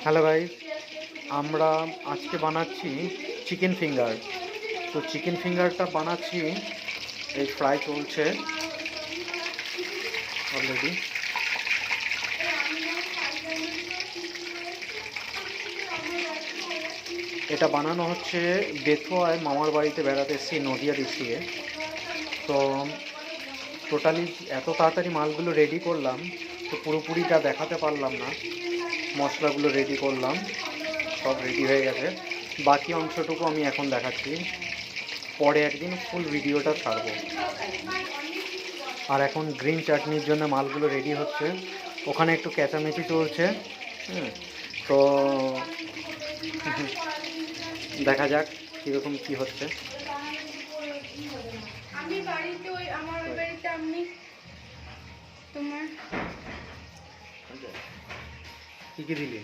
Hello guys, আমরা আজকে বানাচ্ছি চিকেন ফিঙ্গার। তো চিকেন ফিঙ্গারটা বানাচ্ছি, এই ফ্রাই চলছে অলরেডি। এটা বানানো হচ্ছে বেথুয়ায়, মামার বাড়িতে বেড়াতে এসেছি নদিয়া ডিস্ট্রিক্টে। তো টোটালি এত তাড়াতাড়ি মালগুলো রেডি করলাম, তো পুরোপুরিটা দেখাতে পারলাম না। মশলাগুলো রেডি করলাম, সব রেডি হয়ে গেছে, বাকি অংশটুকু আমি এখন দেখাচ্ছি। পরে একদিন ফুল ভিডিওটা ছাড়বো। আর এখন গ্রিন চাটনির জন্য মালগুলো রেডি হচ্ছে, ওখানে একটু ক্যাচামেচি চলছে। তো দেখা যাক কীরকম কী হচ্ছে। আমি বাড়িতে আমার বাড়িতে আমি তোমার কী কী দিলি?